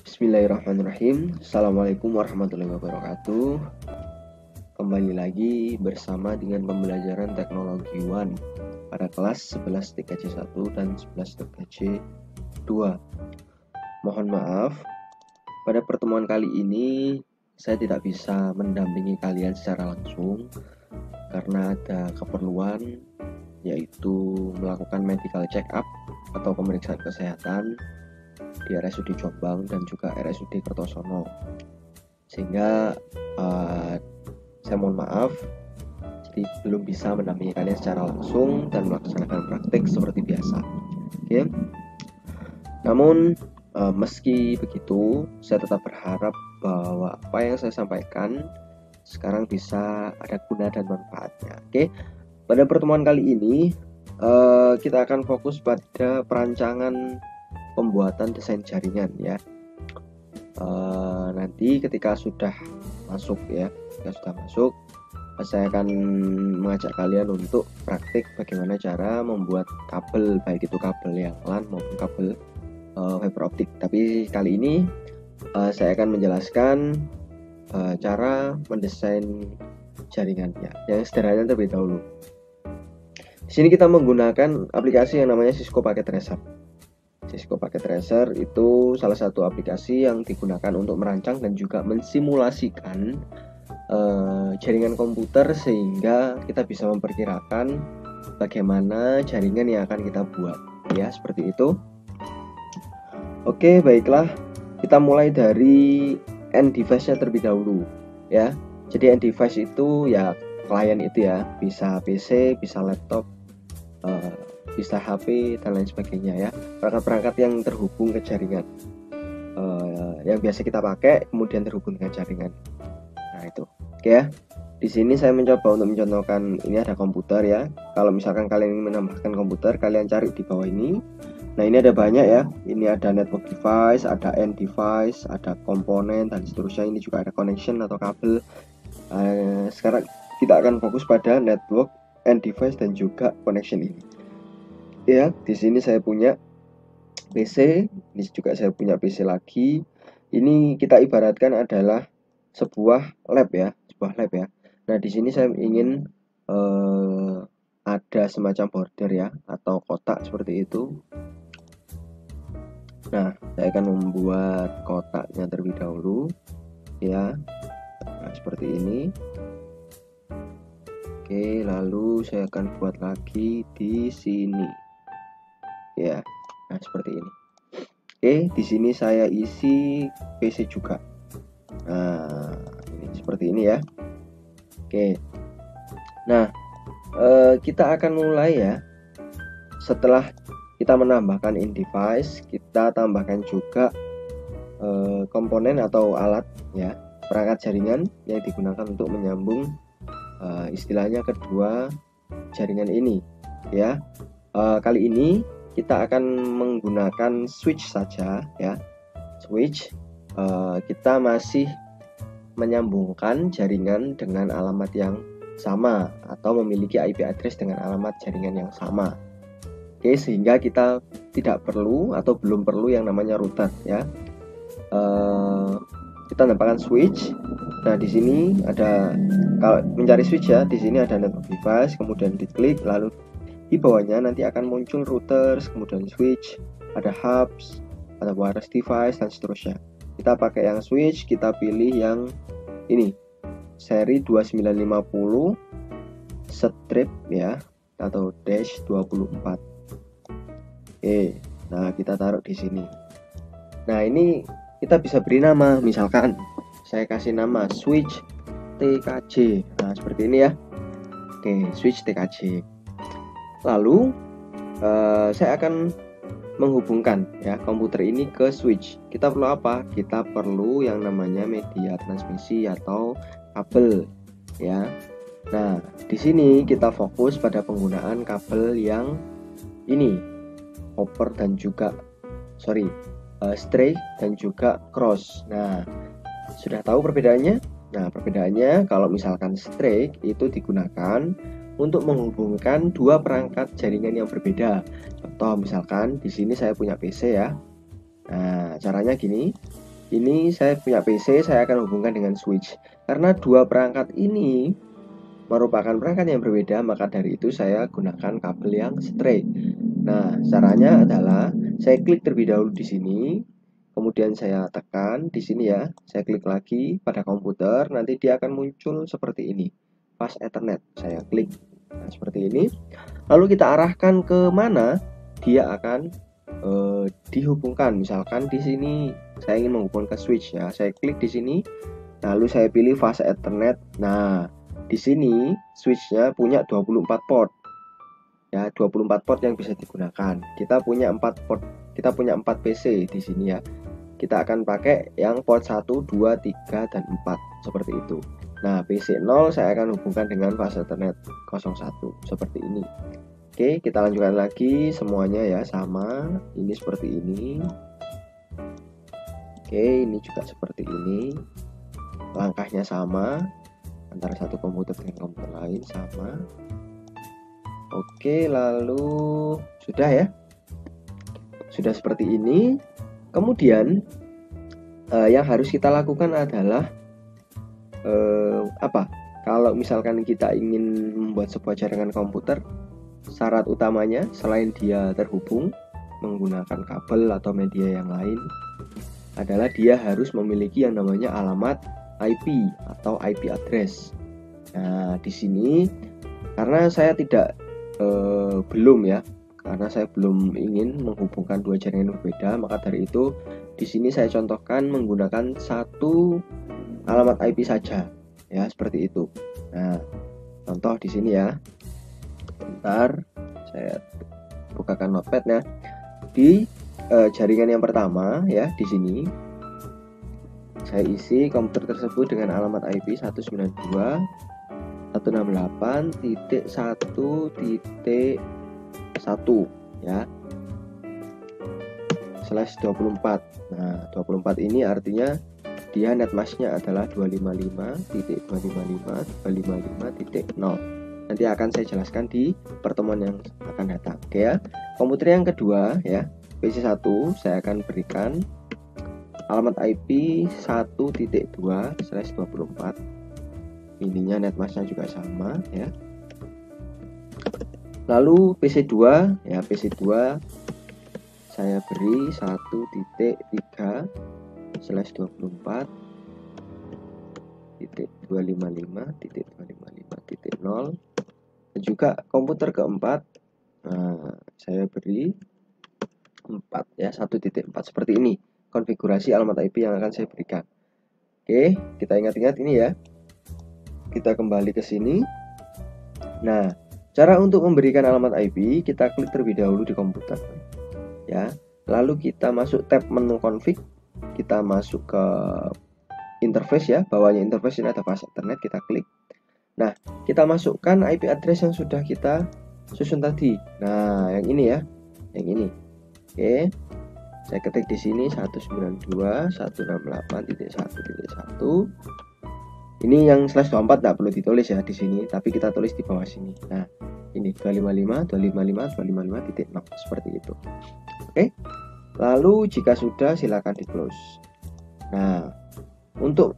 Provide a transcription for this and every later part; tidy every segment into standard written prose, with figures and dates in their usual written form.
Bismillahirrahmanirrahim. Assalamualaikum warahmatullahi wabarakatuh. Kembali lagi bersama dengan pembelajaran teknologi One pada kelas 11 TKJ 1 dan 11 TKJ 2. Mohon maaf, pada pertemuan kali ini saya tidak bisa mendampingi kalian secara langsung karena ada keperluan, yaitu melakukan medical check up atau pemeriksaan kesehatan di RSUD Jombang dan juga RSUD Kertosono, sehingga saya mohon maaf, jadi belum bisa mendampingi kalian secara langsung dan melaksanakan praktik seperti biasa. Oke. Namun meski begitu, saya tetap berharap bahwa apa yang saya sampaikan sekarang bisa ada guna dan manfaatnya. Oke. Pada pertemuan kali ini kita akan fokus pada perancangan pembuatan desain jaringan ya. Nanti ketika sudah masuk, saya akan mengajak kalian untuk praktik bagaimana cara membuat kabel, baik itu kabel yang LAN maupun kabel fiber optik. Tapi kali ini saya akan menjelaskan cara mendesain jaringannya yang sederhana terlebih dahulu. Di sini kita menggunakan aplikasi yang namanya Cisco Packet Tracer. Cisco Packet Tracer itu salah satu aplikasi yang digunakan untuk merancang dan juga mensimulasikan jaringan komputer sehingga kita bisa memperkirakan bagaimana jaringan yang akan kita buat, ya seperti itu. Oke, baiklah, kita mulai dari end device-nya terlebih dahulu ya. Jadi end device itu ya klien itu ya, bisa PC, bisa laptop, bisa HP dan lain sebagainya ya, perangkat-perangkat yang terhubung ke jaringan yang biasa kita pakai kemudian terhubung dengan jaringan. Nah itu, oke ya. Di sini saya mencoba untuk mencontohkan, ini ada komputer ya. Kalau misalkan kalian ingin menambahkan komputer, kalian cari di bawah ini. Nah ini ada banyak ya. Ini ada network device, ada end device, ada komponen dan seterusnya. Ini juga ada connection atau kabel. Sekarang kita akan fokus pada network, end device dan juga connection ini. Ya, di sini saya punya PC, ini juga saya punya PC lagi. Ini kita ibaratkan adalah sebuah lab ya, Nah, di sini saya ingin ada semacam border ya atau kotak seperti itu. Nah, saya akan membuat kotaknya terlebih dahulu ya. Nah, seperti ini. Oke, lalu saya akan buat lagi di sini. Ya, nah seperti ini. Oke, di sini saya isi PC juga. Nah, ini seperti ini ya. Oke. Nah, kita akan mulai ya. Setelah kita menambahkan in device, kita tambahkan juga komponen atau alat ya, perangkat jaringan yang digunakan untuk menyambung istilahnya kedua jaringan ini ya. Kali ini kita akan menggunakan switch saja ya. Switch, kita masih menyambungkan jaringan dengan alamat yang sama atau memiliki IP address dengan alamat jaringan yang sama. Oke, sehingga kita tidak perlu atau belum perlu yang namanya router ya. Kita tambahkan switch. Nah, di sini ada, kalau mencari switch ya, di sini ada network device, kemudian diklik, lalu di bawahnya nanti akan muncul routers, kemudian switch, ada hubs, ada wireless device dan seterusnya. Kita pakai yang switch, kita pilih yang ini, seri 2950 strip ya, atau dash 24. Oke, nah kita taruh di sini. Nah, ini kita bisa beri nama, misalkan saya kasih nama switch TKJ. Nah, seperti ini ya. Oke, switch TKJ. Lalu saya akan menghubungkan ya komputer ini ke switch. Kita perlu apa? Kita perlu yang namanya media transmisi atau kabel ya. Nah, di sini kita fokus pada penggunaan kabel yang ini, copper dan juga straight dan juga cross. Nah, sudah tahu perbedaannya? Nah, perbedaannya kalau misalkan straight itu digunakan untuk menghubungkan dua perangkat jaringan yang berbeda. Contoh misalkan di sini saya punya PC ya. Nah, caranya gini. Ini saya punya PC, saya akan hubungkan dengan switch. Karena dua perangkat ini merupakan perangkat yang berbeda, maka dari itu saya gunakan kabel yang straight. Nah, caranya adalah saya klik terlebih dahulu di sini, kemudian saya tekan di sini ya, saya klik lagi pada komputer, nanti dia akan muncul seperti ini, Fast Ethernet. Saya klik, nah, seperti ini. Lalu kita arahkan ke mana dia akan dihubungkan. Misalkan di sini saya ingin menghubungkan ke switch ya, saya klik di sini, lalu saya pilih Fast Ethernet. Nah, di sini switchnya punya 24 port ya, 24 port yang bisa digunakan. Kita punya 4 port, kita punya 4 PC di sini ya. Kita akan pakai yang port 1, 2, 3, dan 4 seperti itu. Nah, PC 0 saya akan hubungkan dengan Fast Ethernet 01 seperti ini. Oke, kita lanjutkan lagi semuanya ya, sama. Ini seperti ini. Oke, ini juga seperti ini. Langkahnya sama antara satu komputer dengan komputer lain, sama. Oke, lalu sudah ya. Sudah seperti ini. Kemudian yang harus kita lakukan adalah apa? Kalau misalkan kita ingin membuat sebuah jaringan komputer, syarat utamanya selain dia terhubung menggunakan kabel atau media yang lain adalah dia harus memiliki yang namanya alamat IP atau IP address. Nah, di sini karena saya karena saya belum ingin menghubungkan dua jaringan berbeda, maka dari itu di sini saya contohkan menggunakan satu alamat IP saja ya, seperti itu. Nah, contoh di sini ya. Bentar, saya bukakan notepad ya. Di jaringan yang pertama ya, di sini saya isi komputer tersebut dengan alamat IP 192.168.1.1 ya, /24. Nah, 24 ini artinya dia netmasknya adalah 255.255.255.0. Nanti akan saya jelaskan di pertemuan yang akan datang. Oke ya. Komputer yang kedua ya, PC 1 saya akan berikan alamat IP 1.2/24. Ininya netmasknya juga sama ya. Lalu PC 2 ya, PC 2 saya beri 1.3/255.255.0. dan juga komputer keempat, saya beri 4 ya, 1.4 seperti ini konfigurasi alamat IP yang akan saya berikan. Oke, kita ingat-ingat ini ya. Kita kembali ke sini. Nah, cara untuk memberikan alamat IP, kita klik terlebih dahulu di komputer ya, lalu kita masuk tab menu config, kita masuk ke interface ya, bawahnya interface ini ada Fast Ethernet, kita klik. Nah, kita masukkan IP address yang sudah kita susun tadi. Nah, yang ini ya, yang ini. Oke, saya ketik di sini 192.168.1.1. Ini yang /24 tidak perlu ditulis ya di sini, tapi kita tulis di bawah sini. Nah, ini 255.255.255.0 seperti itu. Oke. Lalu jika sudah silakan di close. Nah, untuk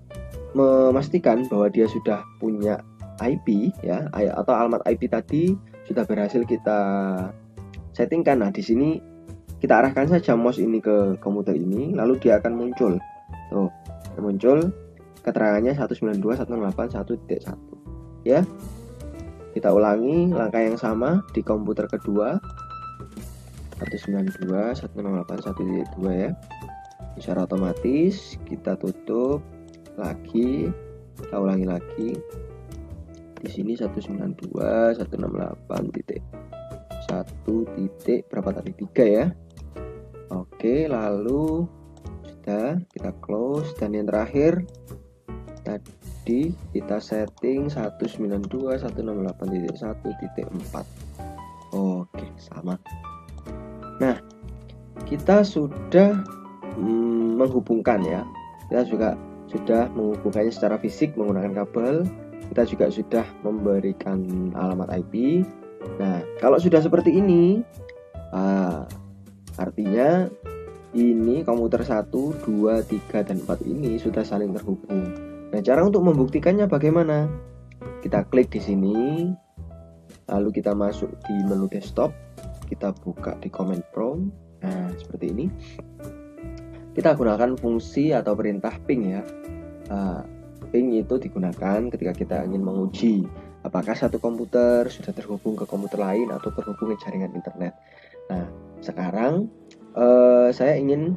memastikan bahwa dia sudah punya IP ya, atau alamat IP tadi sudah berhasil kita settingkan. Nah, di sini kita arahkan saja mouse ini ke komputer ini, lalu dia akan muncul. Tuh, muncul keterangannya 192.168.1.1 ya. Kita ulangi langkah yang sama di komputer kedua 192.168.1.2 ya. Secara otomatis kita tutup lagi, kita ulangi lagi. Di sini 192.168.1. berapa tadi, 3 ya. Oke, lalu sudah kita close, dan yang terakhir tadi kita setting 192.168.1.4. Oke, sama. Nah, kita sudah menghubungkan ya. Kita juga sudah menghubungkannya secara fisik menggunakan kabel. Kita juga sudah memberikan alamat IP. Nah, kalau sudah seperti ini, artinya ini komputer 1, 2, 3, dan 4 ini sudah saling terhubung. Nah, cara untuk membuktikannya bagaimana? Kita klik di sini, lalu kita masuk di menu desktop, kita buka di command prompt. Nah, seperti ini. Kita gunakan fungsi atau perintah ping ya. Ping itu digunakan ketika kita ingin menguji apakah satu komputer sudah terhubung ke komputer lain atau terhubung ke jaringan internet. Nah, sekarang saya ingin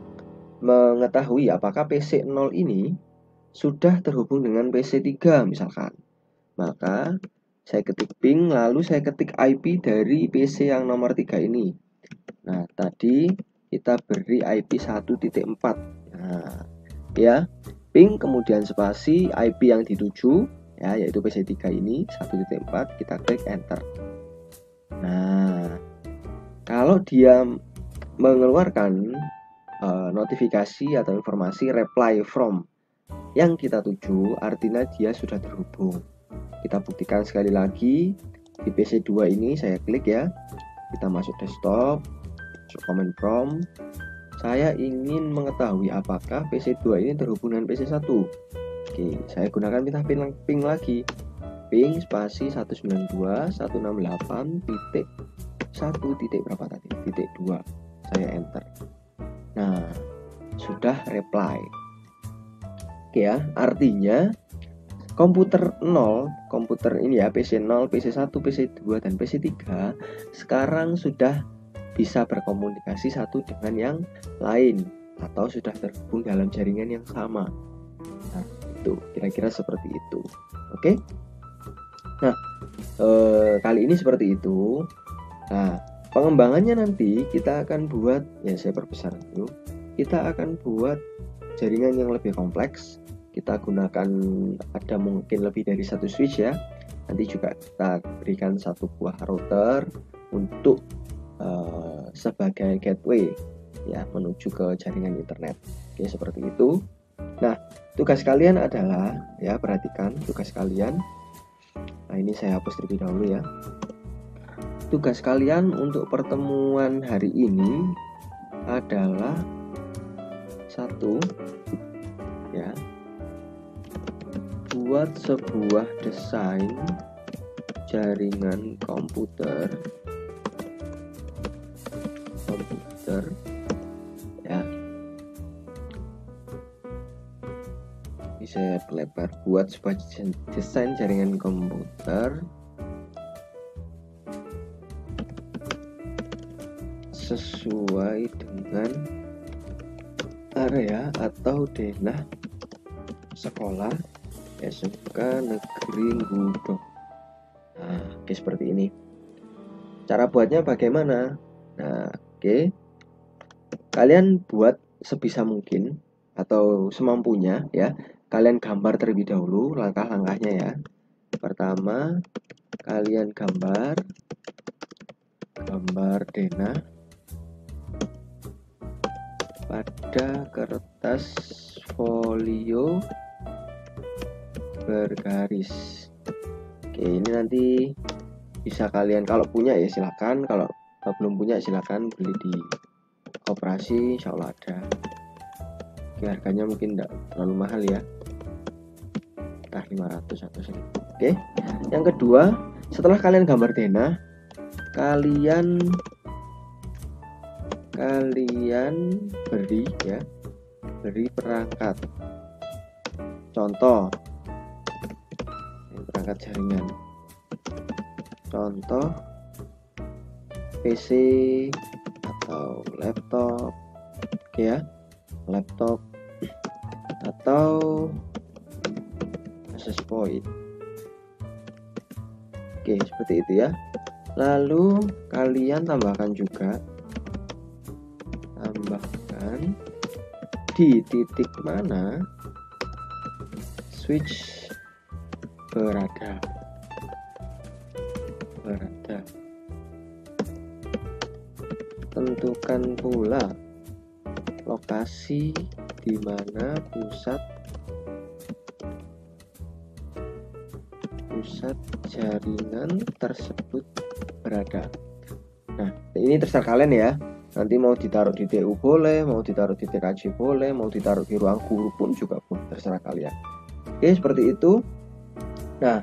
mengetahui apakah PC 0 ini sudah terhubung dengan PC 3 misalkan. Maka saya ketik ping, lalu saya ketik IP dari PC yang nomor 3 ini. Nah, tadi kita beri IP 1.4. Nah, ya, ping kemudian spasi IP yang dituju ya, yaitu PC 3 ini 1.4, kita klik enter. Nah, kalau dia mengeluarkan notifikasi atau informasi reply from yang kita tuju, artinya dia sudah terhubung. Kita buktikan sekali lagi di PC 2 ini, saya klik ya, kita masuk desktop, masuk command prompt. Saya ingin mengetahui apakah PC 2 ini terhubung dengan PC 1. Oke, saya gunakan ping lagi, ping spasi 192.168.1 titik berapa tadi, titik 2, saya enter. Nah, sudah reply. Oke ya, artinya komputer 0, komputer ini ya, PC 0, PC 1, PC 2, dan PC 3 sekarang sudah bisa berkomunikasi satu dengan yang lain atau sudah terhubung dalam jaringan yang sama. Nah, itu kira-kira seperti itu. Oke. Nah, kali ini seperti itu. Nah, pengembangannya nanti kita akan buat, ya saya perbesar dulu, kita akan buat jaringan yang lebih kompleks. Kita gunakan ada mungkin lebih dari satu switch ya. Nanti juga kita berikan satu buah router untuk sebagai gateway ya menuju ke jaringan internet. Oke, seperti itu. Nah, tugas kalian adalah ya, perhatikan tugas kalian. Nah, ini saya hapus terlebih dahulu ya. Tugas kalian untuk pertemuan hari ini adalah satu ya, buat sebuah desain jaringan komputer ya. Ini saya lebar, buat sebuah desain jaringan komputer sesuai dengan area atau denah sekolah SMK Negeri Ngudok. Nah, oke, seperti ini. Cara buatnya bagaimana? Nah, oke. Kalian buat sebisa mungkin atau semampunya ya. Kalian gambar terlebih dahulu langkah-langkahnya ya. Pertama, kalian gambar denah pada kertas folio bergaris. Oke, ini nanti bisa kalian, kalau punya ya silakan, kalau belum punya silakan beli di koperasi, insya Allah ada. Oke, harganya mungkin tidak terlalu mahal ya, entah 500 atau 1000. Oke, yang kedua, setelah kalian gambar denah, kalian beri perangkat, contoh perangkat jaringan, contoh PC atau laptop, oke ya, laptop atau access point. Oke, seperti itu ya. Lalu kalian tambahkan di titik mana switch berada. Tentukan pula lokasi di mana pusat jaringan tersebut berada. Nah, ini terserah kalian ya. Nanti mau ditaruh di TU boleh, mau ditaruh di TKJ boleh, mau ditaruh di ruang guru pun juga boleh, terserah kalian. Oke, seperti itu. Nah,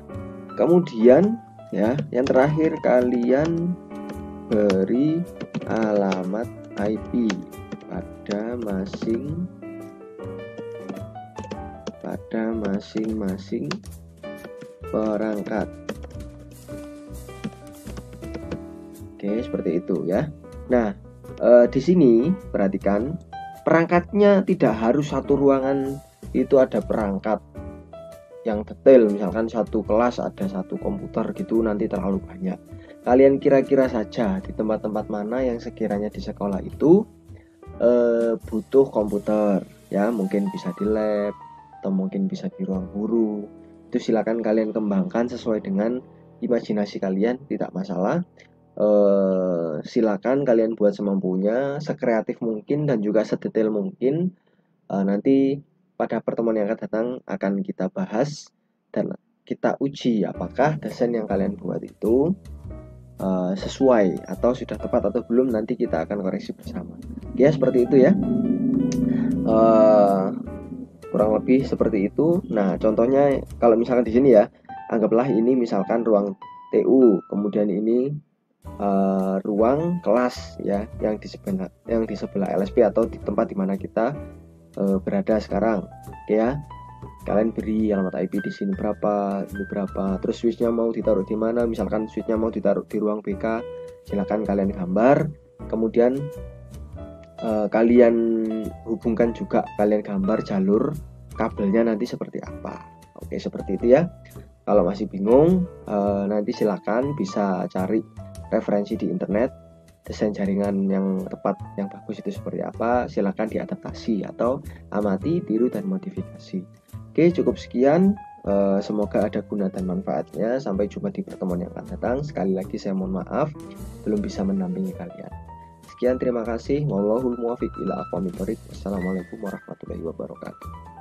kemudian ya, yang terakhir kalian beri alamat IP pada masing-masing perangkat. Oke, seperti itu ya. Nah, di sini perhatikan, perangkatnya tidak harus satu ruangan itu ada perangkat yang detail, misalkan satu kelas ada satu komputer gitu, nanti terlalu banyak. Kalian kira-kira saja di tempat-tempat mana yang sekiranya di sekolah itu butuh komputer ya, mungkin bisa di lab atau mungkin bisa di ruang guru. Itu silakan kalian kembangkan sesuai dengan imajinasi kalian, tidak masalah. Silakan kalian buat semampunya, sekreatif mungkin dan juga sedetail mungkin. Nanti pada pertemuan yang akan datang akan kita bahas dan kita uji apakah desain yang kalian buat itu sesuai atau sudah tepat atau belum. Nanti kita akan koreksi bersama ya, seperti itu ya. Kurang lebih seperti itu. Nah, contohnya kalau misalkan di sini ya, anggaplah ini misalkan ruang TU, kemudian ini ruang kelas ya, yang di sebelah LSP atau di tempat dimana kita berada sekarang. Oke ya, kalian beri alamat IP di sini berapa, ini berapa, terus switchnya mau ditaruh di mana. Misalkan switchnya mau ditaruh di ruang BK, silakan kalian gambar, kemudian kalian hubungkan juga, kalian gambar jalur kabelnya nanti seperti apa. Oke, seperti itu ya. Kalau masih bingung, nanti silakan bisa cari referensi di internet, desain jaringan yang tepat, yang bagus itu seperti apa. Silakan diadaptasi atau amati, tiru, dan modifikasi. Oke, cukup sekian. Semoga ada guna dan manfaatnya. Sampai jumpa di pertemuan yang akan datang. Sekali lagi saya mohon maaf belum bisa mendampingi kalian. Sekian, terima kasih. Wallahul muwaffiq ila aqwamit thoriq. Wassalamualaikum warahmatullahi wabarakatuh.